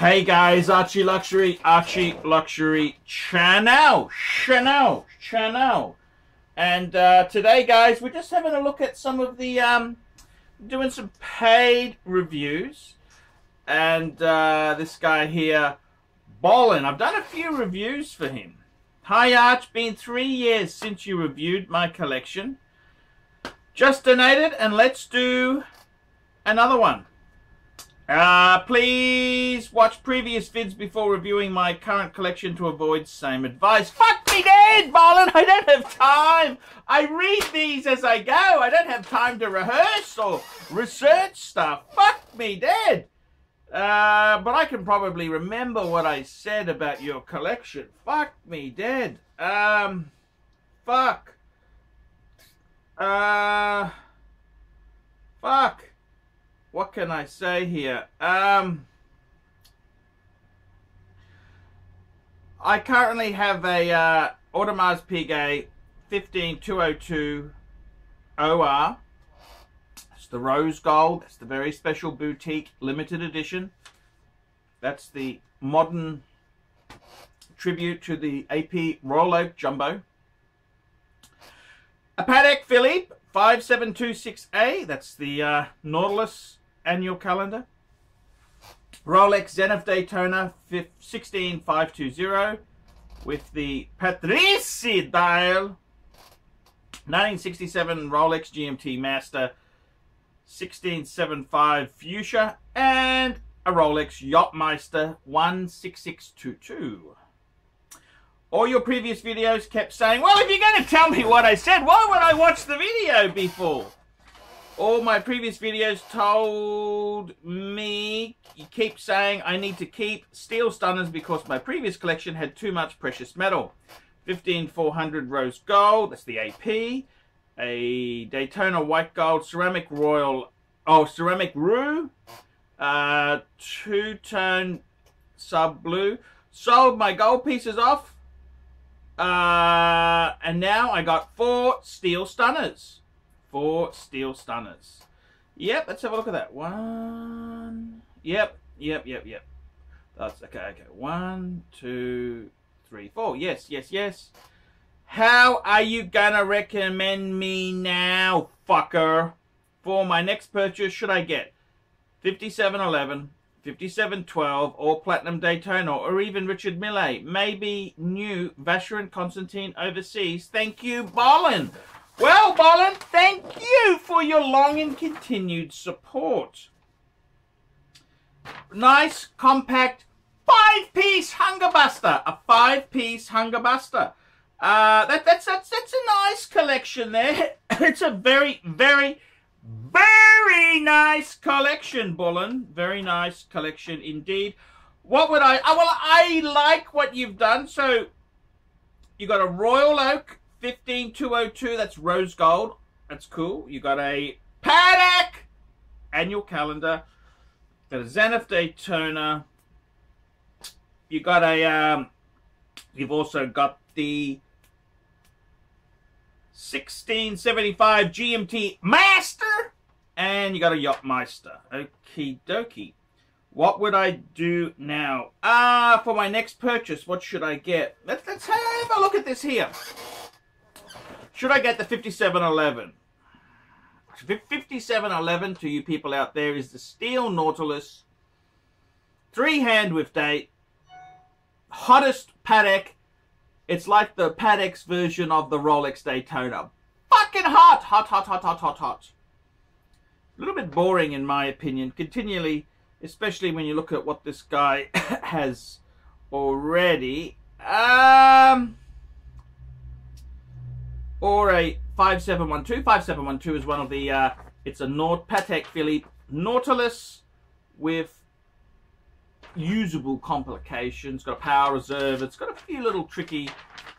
Hey guys, Archie Luxury channel. And today guys, we're just having a look at some of the, doing some paid reviews. And this guy here, Bolin, I've done a few reviews for him. Hi Arch, been 3 years since you reviewed my collection. Just donated and let's do another one. Please watch previous vids before reviewing my current collection to avoid same advice. Fuck me dead, Bolin! I don't have time! I read these as I go. I don't have time to rehearse or research stuff. Fuck me dead! But I can probably remember what I said about your collection. Fuck me dead. Fuck. What can I say here? I currently have a Audemars Piguet 15202 OR. It's the rose gold. That's the very special boutique limited edition. That's the modern tribute to the AP Royal Oak Jumbo. A Patek Philippe 5726A. That's the Nautilus annual calendar. Rolex Zenith Daytona 16520 with the Patrici dial. 1967 Rolex GMT Master 1675 Fuchsia, and a Rolex Yachtmeister 16622. All your previous videos kept saying, well, if you're going to tell me what I said, why would I watch the video before? All my previous videos told me, you keep saying I need to keep steel stunners because my previous collection had too much precious metal. 15400 rose gold, that's the AP. A Daytona white gold ceramic ceramic roux. Two-tone sub blue. Sold my gold pieces off. And now I got 4 steel stunners. 4 steel stunners. Yep, let's have a look at that. One. Yep. That's okay. 1, 2, 3, 4. Yes. How are you gonna recommend me now, fucker? For my next purchase, should I get 5711, 5712, or Platinum Daytona, or even Richard Mille? Maybe new Vacheron Constantin overseas. Thank you, Bolin. Well, Bolin, thank you for your long and continued support. Nice, compact, 5-piece hunger buster. A 5-piece hunger buster. That's a nice collection there. It's a very nice collection, Bolin. Very nice collection indeed. What would I... well, I like what you've done. So, you got a Royal Oak 15202. That's rose gold. That's cool. You got a Patek annual calendar. Got a Zenith Daytona. You got a... you've also got the 1675 GMT Master, and you got a Yachtmeister. Okie dokie. What would I do now? For my next purchase, what should I get? Let's have a look at this here. Should I get the 5711? 5711 to you people out there is the steel Nautilus, 3-hand with date, hottest Patek. It's like the Patek's version of the Rolex Daytona. Fucking hot! Hot. A little bit boring in my opinion. Continually, especially when you look at what this guy has already. Or a 5712. 5712 is one of the, it's a Patek Philippe Nautilus with usable complications. Got a power reserve. It's got a few little tricky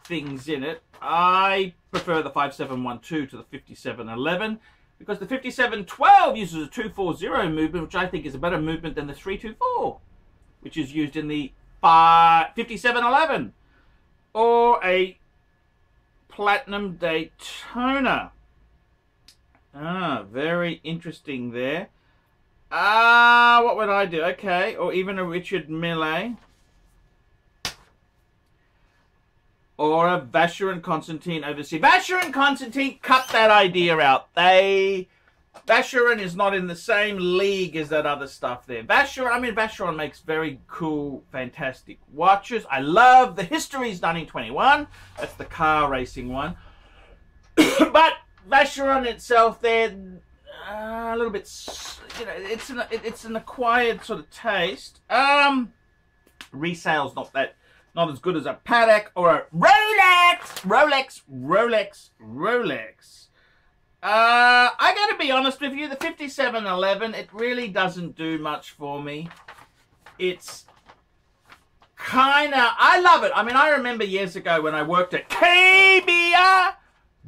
things in it. I prefer the 5712 to the 5711 because the 5712 uses a 240 movement, which I think is a better movement than the 324, which is used in the 5711. Or a Platinum Daytona. Very interesting there. What would I do? Okay, or even a Richard Mille. Or a Vacheron Constantin overseas. Vacheron Constantin, cut that idea out. Vacheron is not in the same league as that other stuff there. Vacheron makes very cool, fantastic watches. I love the History's 1921. That's the car racing one. But Vacheron itself, they're a little bit, you know, it's an acquired sort of taste. Resale's not as good as a Patek or a Rolex. I gotta be honest with you, the 5711, it really doesn't do much for me. It's kinda, I love it. I mean, I remember years ago when I worked at KBR,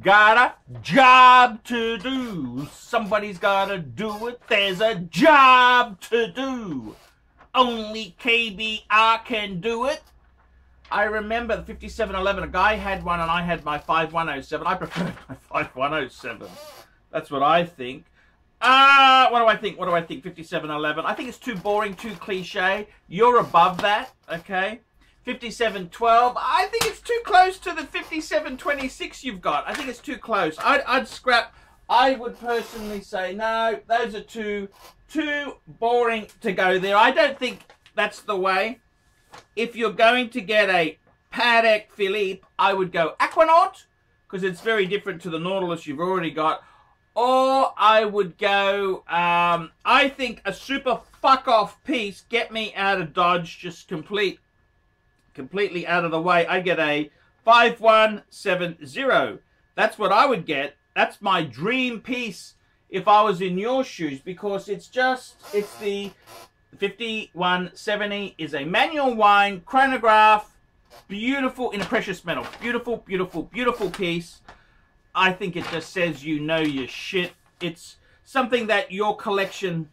got a job to do. Somebody's gotta do it. There's a job to do. Only KBR can do it. I remember the 5711, a guy had one and I had my 5107. I prefer my 5107. That's what I think. What do I think? 5711. I think it's too boring, too cliche. You're above that, okay? 5712. I think it's too close to the 5726 you've got. I think it's too close. I'd scrap. I would personally say, no, those are too boring to go there. I don't think that's the way. If you're going to get a Patek Philippe, I would go Aquanaut, because it's very different to the Nautilus you've already got. Or I would go, I think a super fuck-off piece, get me out of Dodge, just completely out of the way. I get a 5170. That's what I would get. That's my dream piece if I was in your shoes, because it's the 5170 is a manual wind chronograph, beautiful in a precious metal. Beautiful, beautiful, beautiful piece. I think it just says you know your shit. It's something that your collection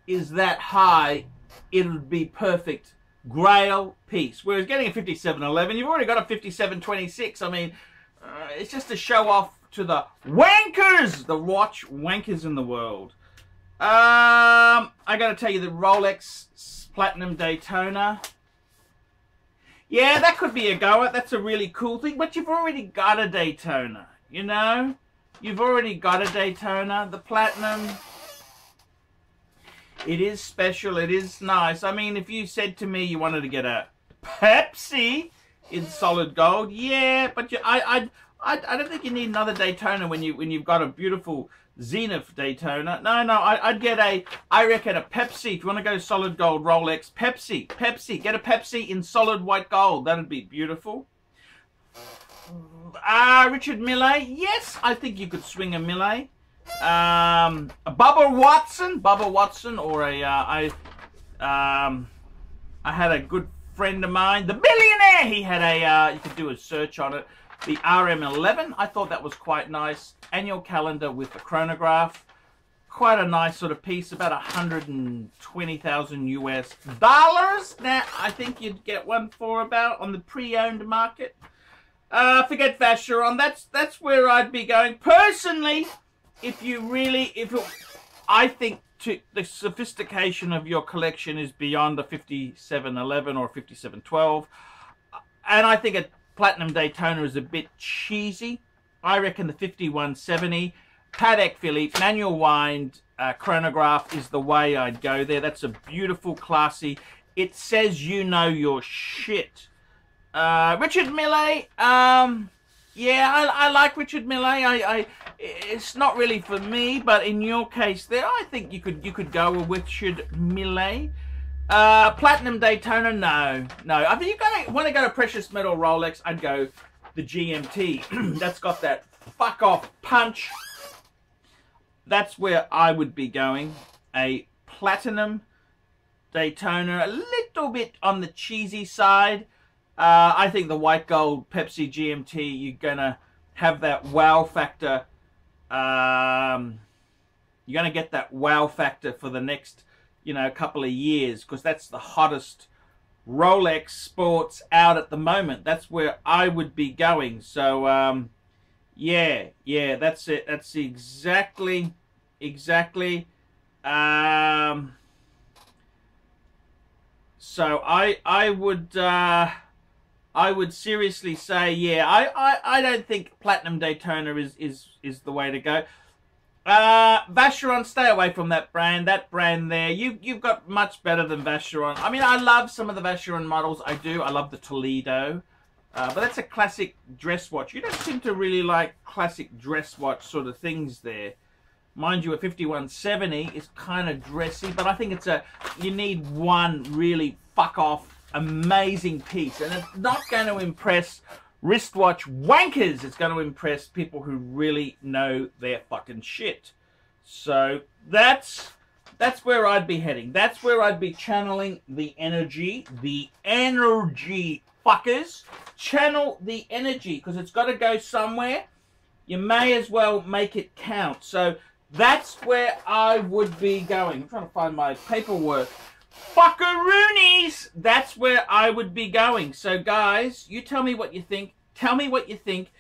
is that high, it'll be perfect grail piece. Whereas getting a 5711, you've already got a 5726. I mean, it's just a show off to the wankers, the watch wankers in the world. I gotta tell you, the Rolex Platinum Daytona. Yeah, that could be a goer. That's a really cool thing. But you've already got a Daytona, you know? You've already got a Daytona. The Platinum, it is special. It is nice. I mean, if you said to me you wanted to get a Pepsi in solid gold, yeah, but I don't think you need another Daytona when you've got a beautiful Zenith Daytona. No, I reckon a Pepsi. If you want to go solid gold Rolex, Pepsi. Get a Pepsi in solid white gold. That'd be beautiful. Richard Mille. Yes, I think you could swing a Mille. A Bubba Watson, or I had a good friend of mine, the billionaire. He had a, you could do a search on it. The RM11, I thought that was quite nice. Annual calendar with the chronograph. Quite a nice sort of piece, about 120,000 US dollars. Now, I think you'd get one for about on the pre-owned market. Forget Vacheron. That's where I'd be going. Personally, I think the sophistication of your collection is beyond the 5711 or 5712. And I think a Platinum Daytona is a bit cheesy. I reckon the 5170 Patek Philippe manual wind chronograph is the way I'd go there. That's a beautiful, classy. It says you know your shit. Richard Mille. Yeah, I like Richard Mille. It's not really for me, but in your case, there, I think you could go with Richard Mille. Platinum Daytona, no. I think you want to go to precious metal Rolex, I'd go the GMT. That's got that fuck off punch. That's where I would be going. A Platinum Daytona, a little bit on the cheesy side. I think the white gold Pepsi GMT, you're gonna have that wow factor. You're gonna get that wow factor for the next, couple of years, because that's the hottest Rolex sports out at the moment. That's where I would be going. So yeah, that's it. That's exactly So I would seriously say, yeah, I don't think Platinum Daytona is the way to go. Vacheron, stay away from that brand. That brand there, you've got much better than Vacheron. I mean, I love some of the Vacheron models. I do. I love the Toledo. But that's a classic dress watch. You don't seem to really like classic dress watch sort of things there. Mind you, a 5170 is kind of dressy, but I think it's you need one really fuck off amazing piece. And it's not going to impress wristwatch wankers. It's going to impress people who really know their fucking shit. So that's where I'd be heading. That's where I'd be channeling the energy. The energy, fuckers. Channel the energy, because it's got to go somewhere. You may as well make it count. So that's where I would be going. I'm trying to find my paperwork. Fuckaroonies! That's where I would be going. So guys, you tell me what you think. Tell me what you think.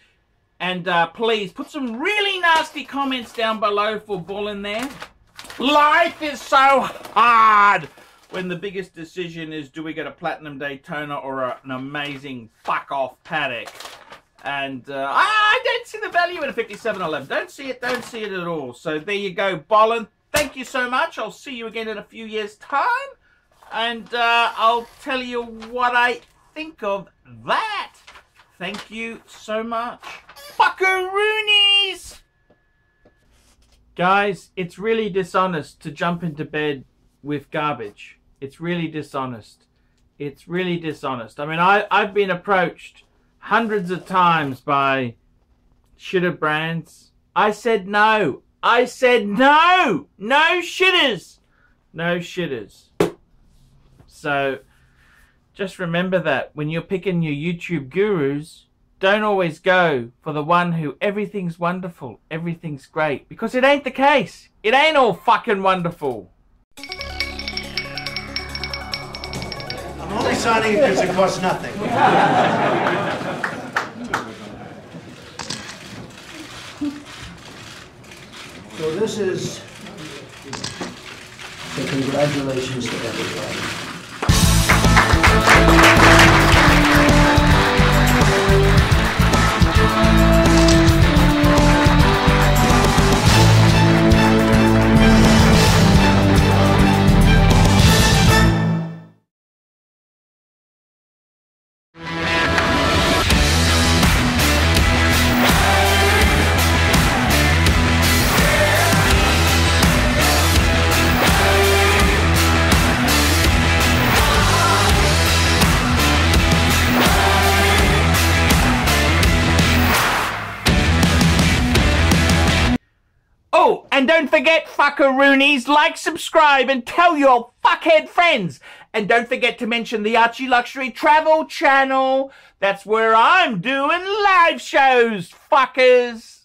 And please put some really nasty comments down below for Bolin there. Life is so hard when the biggest decision is, do we get a Platinum Daytona or an amazing fuck off Patek? And I don't see the value in a 5711. Don't see it at all. So there you go, Bolin. Thank you so much. I'll see you again in a few years' time. And I'll tell you what I think of that. Thank you so much. Fuckaroonies! Guys, it's really dishonest to jump into bed with garbage. It's really dishonest. It's really dishonest. I mean, I've been approached hundreds of times by shitter brands. I said no. I said no. No shitters. No shitters. So just remember that when you're picking your YouTube gurus, don't always go for the one who everything's wonderful, everything's great, because it ain't the case. It ain't all fucking wonderful. I'm only signing it because it costs nothing. So this is the congratulations to everybody. Oh, and don't forget, fuckaroonies, like, subscribe, and tell your fuckhead friends. And don't forget to mention the Archie Luxury Travel channel. That's where I'm doing live shows, fuckers.